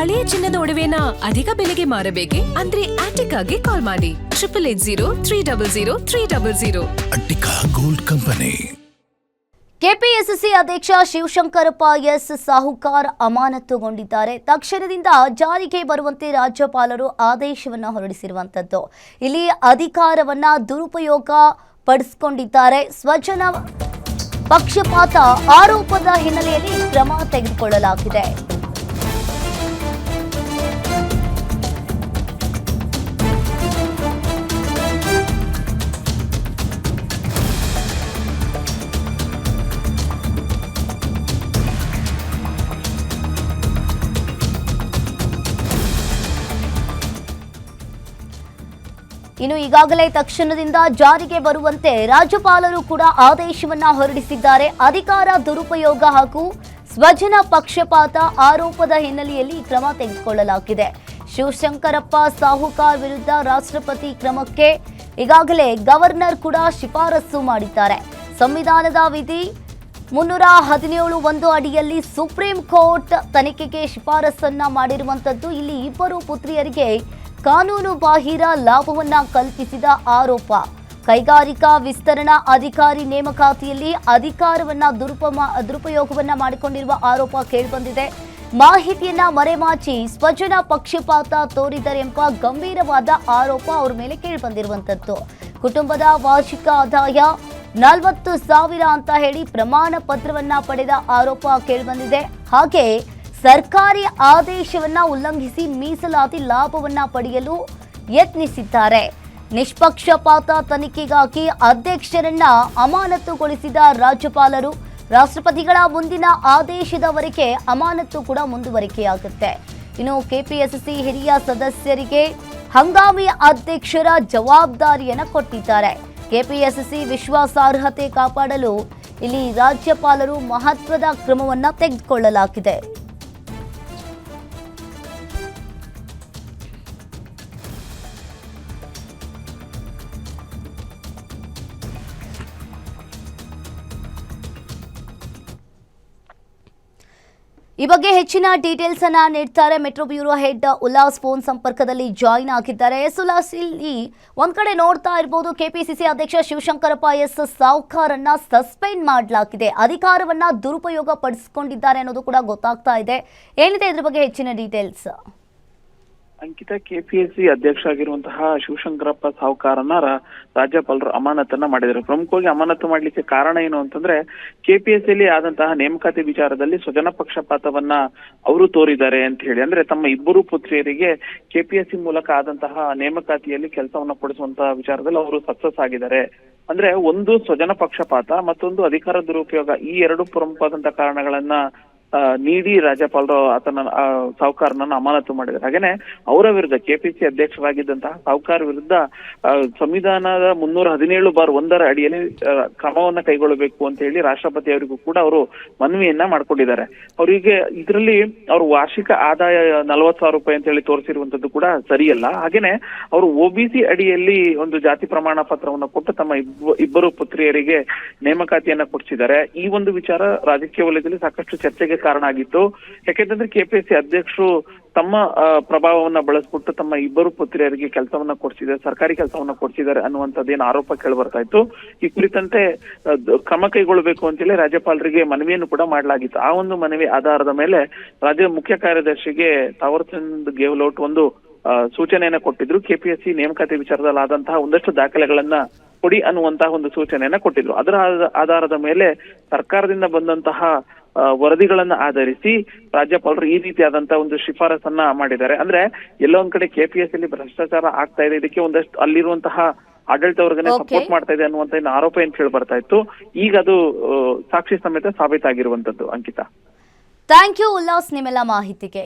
ಹಳೆಯ ಚಿನ್ನದ ಒಡವೆನ ಅಧಿಕ ಬೆಲೆಗೆ ಮಾರಬೇಕೆ? ಅಂದ್ರೆ ಆಟಿಕಾಗೆ ಕಾಲ್ ಮಾಡಿ 8880 ಅಟ್ಟಿಕಾ ಗೋಲ್ಡ್ ಕಂಪನಿ. ಕೆಪಿಎಸ್ಸಿ ಅಧ್ಯಕ್ಷ ಶಿವಶಂಕರಪ್ಪ ಎಸ್ ಸಾಹುಕಾರ್ ಅಮಾನತುಗೊಂಡಿದ್ದಾರೆ. ತಕ್ಷಣದಿಂದ ಜಾರಿಗೆ ಬರುವಂತೆ ರಾಜ್ಯಪಾಲರು ಆದೇಶವನ್ನು ಹೊರಡಿಸಿರುವಂತದ್ದು. ಇಲ್ಲಿ ಅಧಿಕಾರವನ್ನ ದುರುಪಯೋಗ ಪಡಿಸಿಕೊಂಡಿದ್ದಾರೆ. ಸ್ವಜನ ಪಕ್ಷಪಾತ ಆರೋಪದ ಹಿನ್ನೆಲೆಯಲ್ಲಿ ಕ್ರಮ ತೆಗೆದುಕೊಳ್ಳಲಾಗಿದೆ. ಇನ್ನು ಈಗಾಗಲೇ ತಕ್ಷಣದಿಂದ ಜಾರಿಗೆ ಬರುವಂತೆ ರಾಜ್ಯಪಾಲರು ಕೂಡ ಆದೇಶವನ್ನ ಹೊರಡಿಸಿದ್ದಾರೆ. ಅಧಿಕಾರ ದುರುಪಯೋಗ ಹಾಗೂ ಸ್ವಜನ ಪಕ್ಷಪಾತ ಆರೋಪದ ಹಿನ್ನೆಲೆಯಲ್ಲಿ ಕ್ರಮ ತೆಗೆದುಕೊಳ್ಳಲಾಗಿದೆ. ಶಿವಶಂಕರಪ್ಪ ಸಾಹುಕಾರ್ ವಿರುದ್ಧ ರಾಷ್ಟ್ರಪತಿ ಕ್ರಮಕ್ಕೆ ಈಗಾಗಲೇ ಗವರ್ನರ್ ಕೂಡ ಶಿಫಾರಸು ಮಾಡಿದ್ದಾರೆ. ಸಂವಿಧಾನದ ವಿಧಿ 317(1) ಅಡಿಯಲ್ಲಿ ಸುಪ್ರೀಂ ಕೋರ್ಟ್ ತನಿಖೆಗೆ ಶಿಫಾರಸನ್ನ ಮಾಡಿರುವಂತದ್ದು. ಇಲ್ಲಿ ಇಬ್ಬರು ಪುತ್ರಿಯರಿಗೆ ಕಾನೂನು ಬಾಹಿರ ಲಾಭವನ್ನ ಕಲ್ಪಿಸಿದ ಆರೋಪ. ಕೈಗಾರಿಕಾ ವಿಸ್ತರಣಾ ಅಧಿಕಾರಿ ನೇಮಕಾತಿಯಲ್ಲಿ ಅಧಿಕಾರವನ್ನ ದುರುಪಯೋಗವನ್ನ ಮಾಡಿಕೊಂಡಿರುವ ಆರೋಪ ಕೇಳಿಬಂದಿದೆ. ಮಾಹಿತಿಯನ್ನ ಮರೆಮಾಚಿ ಸ್ವಜನ ಪಕ್ಷಪಾತ ತೋರಿದರೆ ಎಂಬ ಗಂಭೀರವಾದ ಆರೋಪ ಅವರ ಮೇಲೆ ಕೇಳಿಬಂದಿರುವಂತದ್ದು. ಕುಟುಂಬದ ವಾರ್ಷಿಕ ಆದಾಯ 40,000 ಅಂತ ಹೇಳಿ ಪ್ರಮಾಣ ಪತ್ರವನ್ನ ಪಡೆದ ಆರೋಪ ಕೇಳಿಬಂದಿದೆ. ಹಾಗೆ ಸರ್ಕಾರಿ ಆದೇಶವನ್ನ ಉಲ್ಲಂಘಿಸಿ ಮೀಸಲಾತಿ ಲಾಭವನ್ನ ಪಡೆಯಲು ಯತ್ನಿಸಿದ್ದಾರೆ. ನಿಷ್ಪಕ್ಷಪಾತ ತನಿಖೆಗಾಗಿ ಅಧ್ಯಕ್ಷರನ್ನ ಅಮಾನತುಗೊಳಿಸಿದ ರಾಜ್ಯಪಾಲರು ರಾಷ್ಟ್ರಪತಿಗಳ ಮುಂದಿನ ಆದೇಶದವರೆಗೆ ಅಮಾನತು ಕೂಡ ಮುಂದುವರಿಕೆಯಾಗುತ್ತೆ. ಇನ್ನು ಕೆಪಿಎಸ್ಸಿ ಹಿರಿಯ ಸದಸ್ಯರಿಗೆ ಹಂಗಾಮಿ ಅಧ್ಯಕ್ಷರ ಜವಾಬ್ದಾರಿಯನ್ನ ಕೊಟ್ಟಿದ್ದಾರೆ. ಕೆಪಿಎಸ್ಸಿ ವಿಶ್ವಾಸಾರ್ಹತೆ ಕಾಪಾಡಲು ಇಲ್ಲಿ ರಾಜ್ಯಪಾಲರು ಮಹತ್ವದ ಕ್ರಮವನ್ನ ತೆಗೆದುಕೊಳ್ಳಲಾಗಿದೆ. ಈ ಬಗ್ಗೆ ಹೆಚ್ಚಿನ ಡೀಟೇಲ್ಸ್ ಅನ್ನ ನೀಡ್ತಾರೆ metro bureau head Ullas phone ಸಂಪರ್ಕದಲ್ಲಿ ಜಾಯಿನ್ ಆಗಿದ್ದಾರೆ. ಉಲ್ಲಾಸ್, ಇಲ್ಲಿ ಒಂದ್ ಕಡೆ ನೋಡ್ತಾ ಇರಬಹುದು ಕೆಪಿಸಿಸಿ ಅಧ್ಯಕ್ಷ ಶಿವಶಂಕರಪ್ಪ ಎಸ್ ಸಾಹುಕಾರ್ ಅನ್ನ ಸಸ್ಪೆಂಡ್ ಮಾಡಲಾಗಿದೆ. ಅಧಿಕಾರವನ್ನ ದುರುಪಯೋಗ ಪಡಿಸಿಕೊಂಡಿದ್ದಾರೆ ಅನ್ನೋದು ಕೂಡ ಗೊತ್ತಾಗ್ತಾ ಇದೆ. ಏನಿದೆ ಇದ್ರ ಬಗ್ಗೆ ಹೆಚ್ಚಿನ ಡೀಟೇಲ್ಸ್? ಅಂಕಿತ, ಕೆಪಿಎಸ್ಸಿ ಅಧ್ಯಕ್ಷ ಆಗಿರುವಂತಹ ಶಿವಶಂಕರಪ್ಪ ಸಾಹುಕಾರನ್ನ ರಾಜ್ಯಪಾಲರು ಅಮಾನತನ್ನ ಮಾಡಿದ್ದಾರೆ. ಪ್ರಮುಖವಾಗಿ ಅಮಾನತು ಮಾಡ್ಲಿಕ್ಕೆ ಕಾರಣ ಏನು ಅಂತಂದ್ರೆ, ಕೆಪಿಎಸ್ಸಿಯಲ್ಲಿ ಆದಂತಹ ನೇಮಕಾತಿ ವಿಚಾರದಲ್ಲಿ ಸ್ವಜನ ಪಕ್ಷಪಾತವನ್ನ ಅವರು ತೋರಿದ್ದಾರೆ ಅಂತ ಹೇಳಿ. ಅಂದ್ರೆ ತಮ್ಮ ಇಬ್ಬರು ಪುತ್ರಿಯರಿಗೆ ಕೆಪಿಎಸ್ಸಿ ಮೂಲಕ ಆದಂತಹ ನೇಮಕಾತಿಯಲ್ಲಿ ಕೆಲಸವನ್ನ ಕೊಡಿಸುವಂತಹ ವಿಚಾರದಲ್ಲಿ ಅವರು ಸಕ್ಸಸ್ ಆಗಿದ್ದಾರೆ. ಅಂದ್ರೆ ಒಂದು ಸ್ವಜನ ಪಕ್ಷಪಾತ, ಮತ್ತೊಂದು ಅಧಿಕಾರ ದುರುಪಯೋಗ, ಈ ಎರಡು ಪ್ರಮುಖವಾದಂತಹ ಕಾರಣಗಳನ್ನ ನೀಡಿ ರಾಜ್ಯಪಾಲರು ಸಾಹುಕಾರನನ್ನ ಅಮಾನತು ಮಾಡಿದ್ದಾರೆ. ಹಾಗೇನೆ ಅವರ ವಿರುದ್ಧ ಕೆಪಿಸಿ ಅಧ್ಯಕ್ಷರಾಗಿದ್ದಂತಹ ಸಾಹುಕಾರ್ ವಿರುದ್ಧ ಸಂವಿಧಾನದ 317(1) ಅಡಿಯಲ್ಲಿ ಕ್ರಮವನ್ನ ಕೈಗೊಳ್ಳಬೇಕು ಅಂತ ಹೇಳಿ ರಾಷ್ಟ್ರಪತಿ ಅವರಿಗೂ ಕೂಡ ಅವರು ಮನವಿಯನ್ನ ಮಾಡ್ಕೊಂಡಿದ್ದಾರೆ. ಅವರಿಗೆ ಇದರಲ್ಲಿ ಅವ್ರ ವಾರ್ಷಿಕ ಆದಾಯ 40,000 ರೂಪಾಯಿ ಅಂತ ಹೇಳಿ ತೋರಿಸಿರುವಂತದ್ದು ಕೂಡ ಸರಿಯಲ್ಲ. ಹಾಗೇನೆ ಅವರು ಒಬಿಸಿ ಅಡಿಯಲ್ಲಿ ಒಂದು ಜಾತಿ ಪ್ರಮಾಣ ಪತ್ರವನ್ನ ಕೊಟ್ಟು ತಮ್ಮ ಇಬ್ಬರು ಪುತ್ರಿಯರಿಗೆ ನೇಮಕಾತಿಯನ್ನ ಕೊಡಿಸಿದ್ದಾರೆ. ಈ ಒಂದು ವಿಚಾರ ರಾಜಕೀಯ ವಲಯದಲ್ಲಿ ಸಾಕಷ್ಟು ಚರ್ಚೆಗೆ ಕಾರಣ ಆಗಿತ್ತು. ಯಾಕೆಂತಂದ್ರೆ ಕೆಪಿಎಸ್ಸಿ ಅಧ್ಯಕ್ಷರು ತಮ್ಮ ಪ್ರಭಾವವನ್ನ ಬಳಸ್ಬಿಟ್ಟು ತಮ್ಮ ಇಬ್ಬರು ಪುತ್ರಿಯರಿಗೆ ಕೆಲಸವನ್ನ ಕೊಡಿಸಿದ್ದಾರೆ, ಸರ್ಕಾರಿ ಕೆಲಸವನ್ನ ಕೊಡಿಸಿದ್ದಾರೆ ಅನ್ನುವಂಥದ್ದೇನು ಆರೋಪ ಕೇಳಿ ಬರ್ತಾ ಇತ್ತು. ಈ ಕುರಿತಂತೆ ಕ್ರಮ ಕೈಗೊಳ್ಳಬೇಕು ಅಂತೇಳಿ ರಾಜ್ಯಪಾಲರಿಗೆ ಮನವಿಯನ್ನು ಕೂಡ ಮಾಡಲಾಗಿತ್ತು. ಆ ಒಂದು ಮನವಿ ಆಧಾರದ ಮೇಲೆ ರಾಜ್ಯ ಮುಖ್ಯ ಕಾರ್ಯದರ್ಶಿಗೆ ತಾವರ್ಚಂದ್ ಗೆಹ್ಲೋಟ್ ಒಂದು ಸೂಚನೆಯನ್ನ ಕೊಟ್ಟಿದ್ರು. ಕೆಪಿಎಸ್ಸಿ ನೇಮಕಾತಿ ವಿಚಾರದಲ್ಲಿ ಆದಂತಹ ಒಂದಷ್ಟು ದಾಖಲೆಗಳನ್ನ ಕೊಡಿ ಅನ್ನುವಂತಹ ಒಂದು ಸೂಚನೆಯನ್ನ ಕೊಟ್ಟಿದ್ರು. ಅದರ ಆಧಾರದ ಮೇಲೆ ಸರ್ಕಾರದಿಂದ ಬಂದಂತಹ ವರದಿಗಳನ್ನ ಆಧರಿಸಿ ರಾಜ್ಯಪಾಲರು ಈ ರೀತಿಯಾದಂತಹ ಒಂದು ಶಿಫಾರಸನ್ನ ಮಾಡಿದ್ದಾರೆ. ಅಂದ್ರೆ ಎಲ್ಲೋ ಒಂದ್ ಕಡೆ ಕೆಪಿಎಸ್ಸಿಯಲ್ಲಿ ಭ್ರಷ್ಟಾಚಾರ ಆಗ್ತಾ ಇದೆ, ಇದಕ್ಕೆ ಒಂದಷ್ಟು ಅಲ್ಲಿರುವಂತಹ ಆಡಳಿತ ವರ್ಗನೇ ಸಪೋರ್ಟ್ ಮಾಡ್ತಾ ಇದೆ ಅನ್ನುವಂತ ಆರೋಪ ಏನ್ ಕೇಳಿ ಬರ್ತಾ ಇತ್ತು. ಈಗ ಅದು ಸಾಕ್ಷಿ ಸಮೇತ ಸಾಬೀತಾಗಿರುವಂತದ್ದು. ಅಂಕಿತಾ, ಥ್ಯಾಂಕ್ ಯು ಉಲ್ಲಾಸ್ ನಿಮ್ಮೆಲ್ಲ ಮಾಹಿತಿಗೆ.